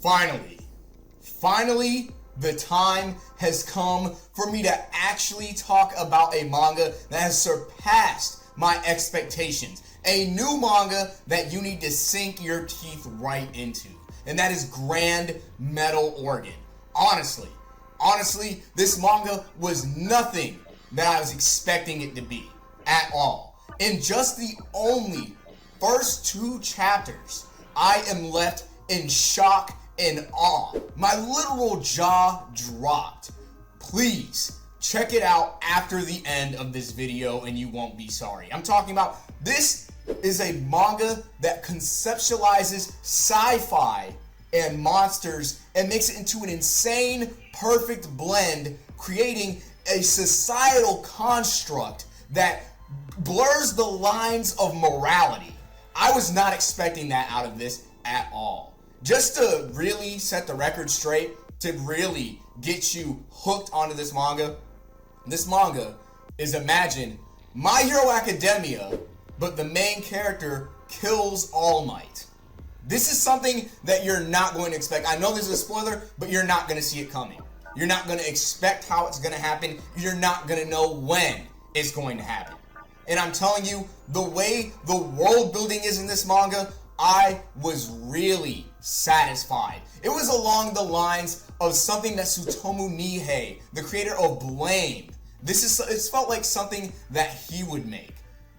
Finally, the time has come for me to actually talk about a manga that has surpassed my expectations. A new manga that you need to sink your teeth right into. And that is Grand Metal Organ. Honestly, this manga was nothing that I was expecting it to be at all. In just the only first 2 chapters, I am left in shock and awe. My literal jaw dropped. Please check it out after the end of this video and you won't be sorry. I'm talking about, this is a manga that conceptualizes sci-fi and monsters and makes it into an insane, perfect blend, creating a societal construct that blurs the lines of morality. I was not expecting that out of this at all. Just to really set the record straight, to really get you hooked onto this manga is, imagine My Hero Academia, but the main character kills All Might. This is something that you're not going to expect. I know this is a spoiler, but you're not going to see it coming. You're not going to expect how it's going to happen. You're not going to know when it's going to happen. And I'm telling you, the way the world building is in this manga, I was really satisfied. It was along the lines of something that Tsutomu Nihei, the creator of Blame, it felt like something that he would make.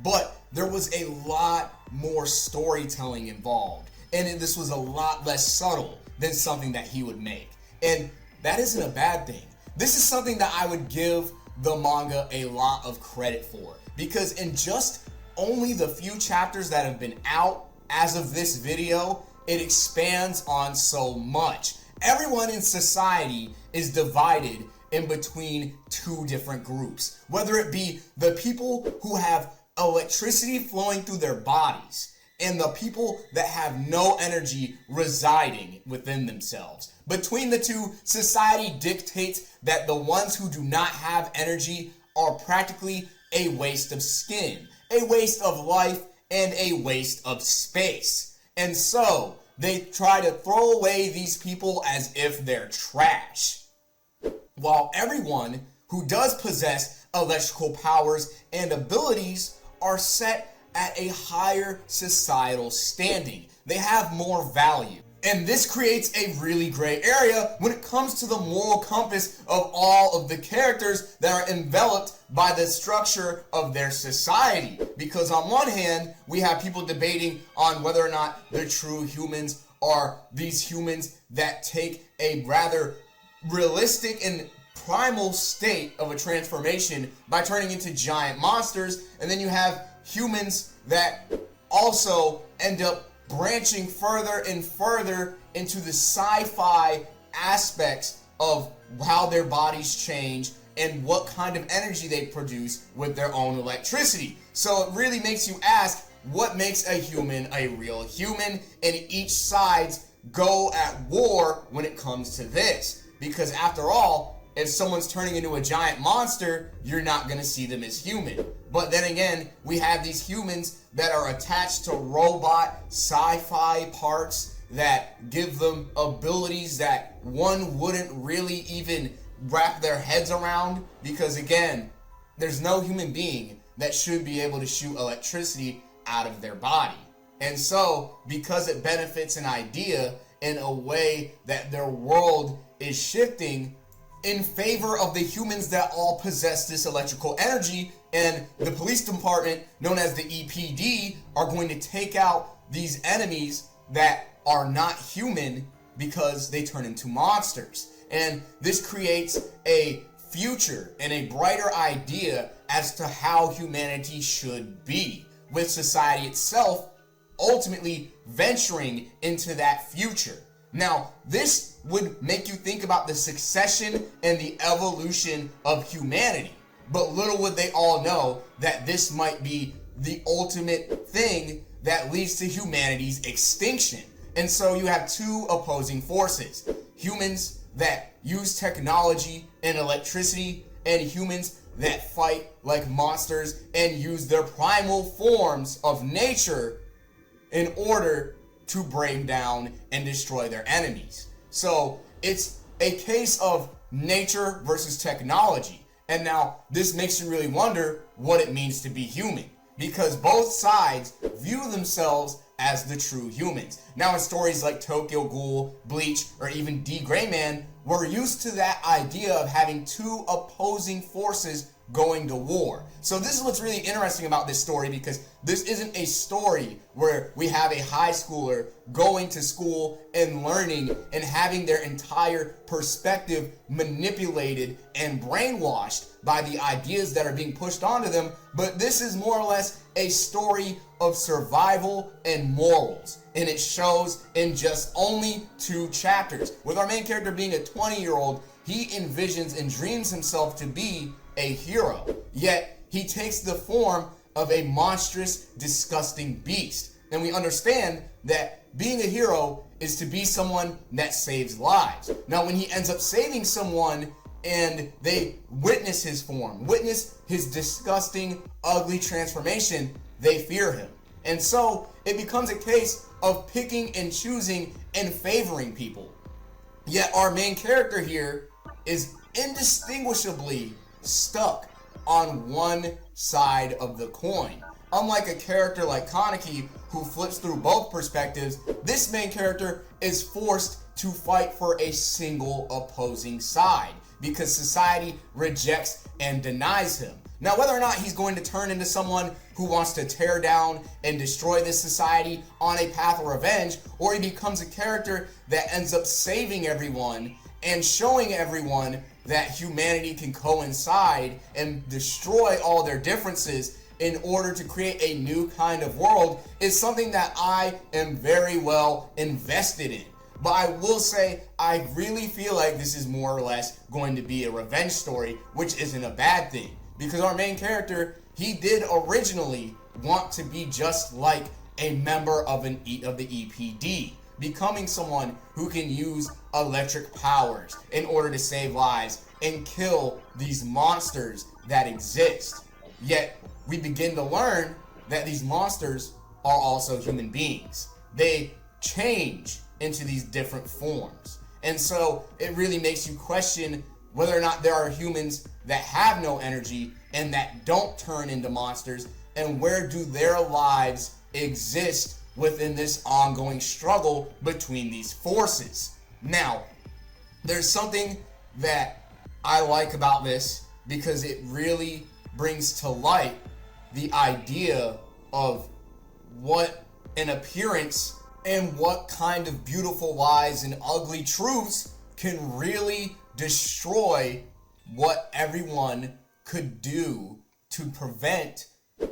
But there was a lot more storytelling involved. And this was a lot less subtle than something that he would make. And that isn't a bad thing. This is something that I would give the manga a lot of credit for. Because in just only the few chapters that have been out as of this video, it expands on so much. Everyone in society is divided in between 2 different groups. Whether it be the people who have electricity flowing through their bodies and the people that have no energy residing within themselves. Between the 2, society dictates that the ones who do not have energy are practically a waste of skin, a waste of life, and a waste of space. And so they try to throw away these people as if they're trash. While everyone who does possess electrical powers and abilities are set at a higher societal standing. They have more value. And this creates a really gray area when it comes to the moral compass of all of the characters that are enveloped by the structure of their society. Because on one hand, we have people debating on whether or not the true humans are these humans that take a rather realistic and primal state of a transformation by turning into giant monsters. And then you have humans that also end up branching further and further into the sci-fi aspects of how their bodies change and what kind of energy they produce with their own electricity. So it really makes you ask, what makes a human a real human? And each sides go at war when it comes to this. Because after all, if someone's turning into a giant monster, you're not going to see them as human. But then again, we have these humans that are attached to robot sci-fi parts that give them abilities that one wouldn't really even wrap their heads around. Because again, there's no human being that should be able to shoot electricity out of their body. And so, because it benefits an idea in a way that their world is shifting in favor of the humans that all possess this electrical energy, and the police department, known as the EPD, are going to take out these enemies that are not human because they turn into monsters. And this creates a future and a brighter idea as to how humanity should be, with society itself ultimately venturing into that future. Now, this would make you think about the succession and the evolution of humanity. But little would they all know that this might be the ultimate thing that leads to humanity's extinction. And so you have 2 opposing forces. Humans that use technology and electricity, and humans that fight like monsters and use their primal forms of nature in order to bring down and destroy their enemies. So it's a case of nature versus technology. And now this makes you really wonder what it means to be human, because both sides view themselves as the true humans. Now in stories like Tokyo Ghoul, Bleach, or even D. Gray Man, we're used to that idea of having two opposing forces going to war. So this is what's really interesting about this story, because this isn't a story where we have a high schooler going to school and learning and having their entire perspective manipulated and brainwashed by the ideas that are being pushed onto them, but this is more or less a story of survival and morals, and it shows in just only 2 chapters. With our main character being a 20-year-old, he envisions and dreams himself to be a hero, yet he takes the form of a monstrous, disgusting beast. And we understand that being a hero is to be someone that saves lives. Now when he ends up saving someone and they witness his form, witness his disgusting, ugly transformation, they fear him. And so it becomes a case of picking and choosing and favoring people. Yet our main character here is indistinguishably stuck on one side of the coin. Unlike a character like Kaneki, who flips through both perspectives, this main character is forced to fight for a single opposing side because society rejects and denies him. Now, whether or not he's going to turn into someone who wants to tear down and destroy this society on a path of revenge, or he becomes a character that ends up saving everyone and showing everyone that humanity can coincide and destroy all their differences in order to create a new kind of world, is something that I am very well invested in. But I will say, I really feel like this is more or less going to be a revenge story, which isn't a bad thing. Because our main character, he did originally want to be just like a member of the EPD, becoming someone who can use electric powers in order to save lives and kill these monsters that exist. Yet we begin to learn that these monsters are also human beings. They change into these different forms. And so it really makes you question whether or not there are humans that have no energy and that don't turn into monsters, and where do their lives exist within this ongoing struggle between these forces. Now, there's something that I like about this, because it really brings to light the idea of what an appearance and what kind of beautiful lies and ugly truths can really destroy what everyone could do to prevent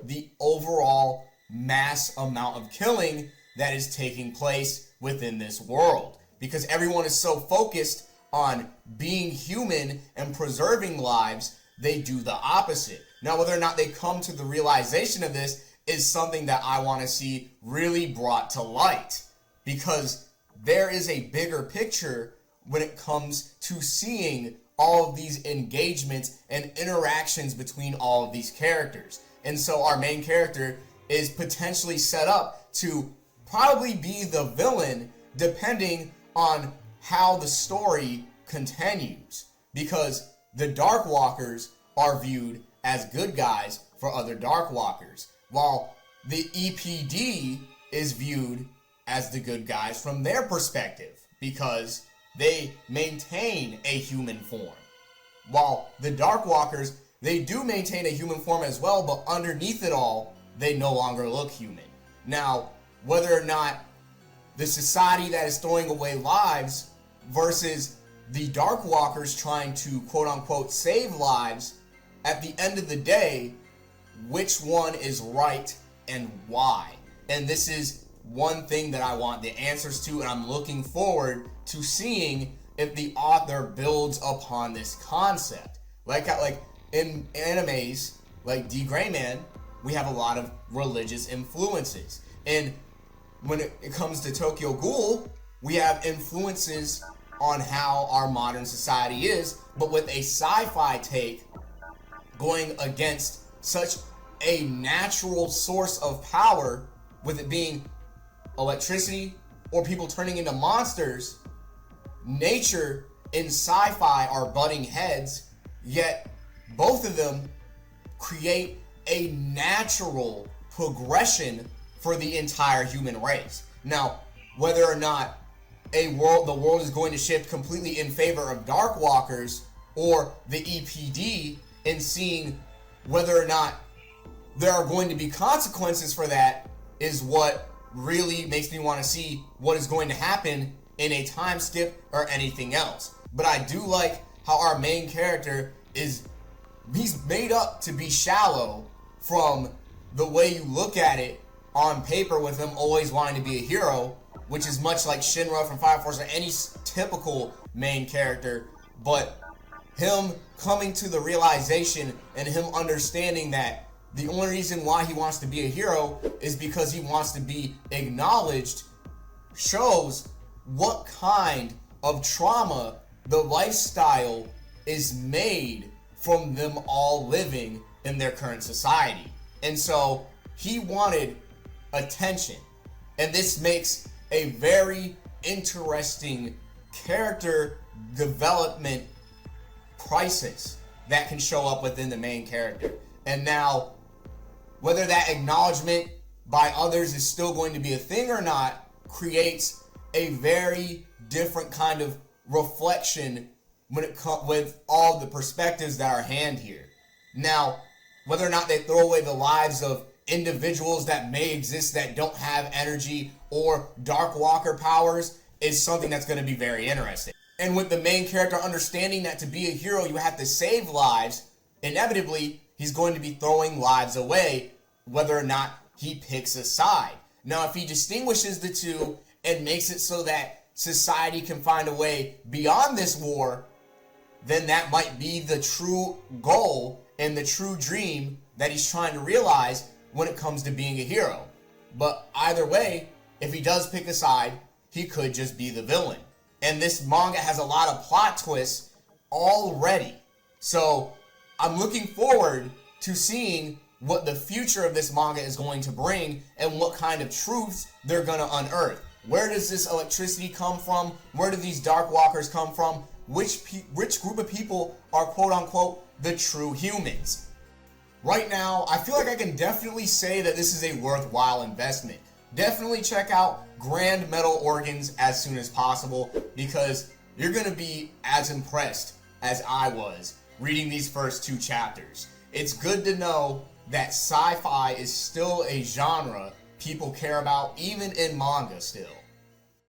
the overall mass amount of killing that is taking place within this world. Because everyone is so focused on being human and preserving lives, they do the opposite. Now, whether or not they come to the realization of this is something that I want to see really brought to light, because there is a bigger picture when it comes to seeing all of these engagements and interactions between all of these characters. And so our main character is potentially set up to probably be the villain, depending on how the story continues, because the Darkwalkers are viewed as good guys for other Darkwalkers, while the EPD is viewed as the good guys from their perspective, because they maintain a human form. While the Darkwalkers, they do maintain a human form as well, but underneath it all, they no longer look human. Now, whether or not the society that is throwing away lives versus the Darkwalkers trying to quote-unquote save lives, at the end of the day, which one is right and why? And this is one thing that I want the answers to, and I'm looking forward to seeing if the author builds upon this concept. Like in animes like D. Gray Man, we have a lot of religious influences. And when it comes to Tokyo Ghoul, we have influences on how our modern society is, but with a sci-fi take going against such a natural source of power, with it being electricity or people turning into monsters. nature and sci-fi are butting heads, yet both of them create a natural progression for the entire human race. Now, whether or not the world is going to shift completely in favor of Darkwalkers or the EPD, and seeing whether or not there are going to be consequences for that is what really makes me want to see what is going to happen in a time skip or anything else. But I do like how our main character he's made up to be shallow from the way you look at it on paper, with him always wanting to be a hero, which is much like Shinra from Fire Force or any typical main character. But him coming to the realization and him understanding that the only reason why he wants to be a hero is because he wants to be acknowledged shows what kind of trauma the lifestyle is made from them all living in their current society. And so he wanted attention. And this makes a very interesting character development crisis that can show up within the main character. And now, whether that acknowledgement by others is still going to be a thing or not, creates a very different kind of reflection when it comes with all the perspectives that are at hand here. Now, whether or not they throw away the lives of individuals that may exist that don't have energy or Darkwalker powers is something that's going to be very interesting. And with the main character understanding that to be a hero you have to save lives, inevitably he's going to be throwing lives away whether or not he picks a side. Now, if he distinguishes the two and makes it so that society can find a way beyond this war, then that might be the true goal and the true dream that he's trying to realize when it comes to being a hero. But either way, if he does pick a side, he could just be the villain. And this manga has a lot of plot twists already. So I'm looking forward to seeing what the future of this manga is going to bring and what kind of truths they're going to unearth. Where does this electricity come from? Where do these Darkwalkers come from? Which group of people are quote-unquote the true humans? Right now, I feel like I can definitely say that this is a worthwhile investment. Definitely check out Grand Metal Organs as soon as possible, because you're going to be as impressed as I was reading these first 2 chapters. It's good to know that sci-fi is still a genre people care about, even in manga still.